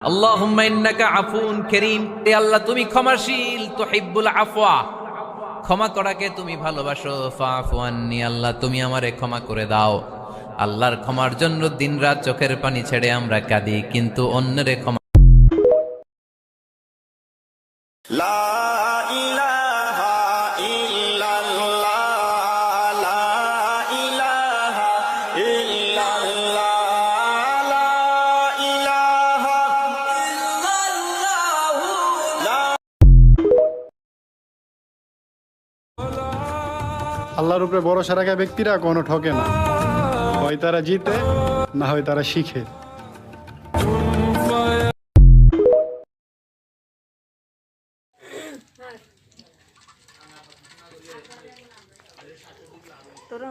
আল্লাহুম্মা ইন্নাকা আফুন কারীম, হে আল্লাহ তুমি ক্ষমাশীল, তুহিব্বুল আফওয়া, ক্ষমা করাকে তুমি ভালোবাসো। ফাআফু আন্নি, আল্লাহ তুমি আমারে ক্ষমা করে দাও। আল্লাহর ক্ষমার জন্য দিনরাত চোখের পানি ছেড়ে আমরা কাঁদি, কিন্তু অন্যরে ক্ষমা লা ইলাহা ইল্লাল্লাহ, লা ইলাহা ইল্লাল্লাহ, লা ইলাহা ইল্লাল্লাহু, লা। আল্লাহর উপরে ভরসা রাখা ব্যক্তিরা কোনো ঠকে না, হয় তারা জিতে না হয় তারা শিখে। তোরা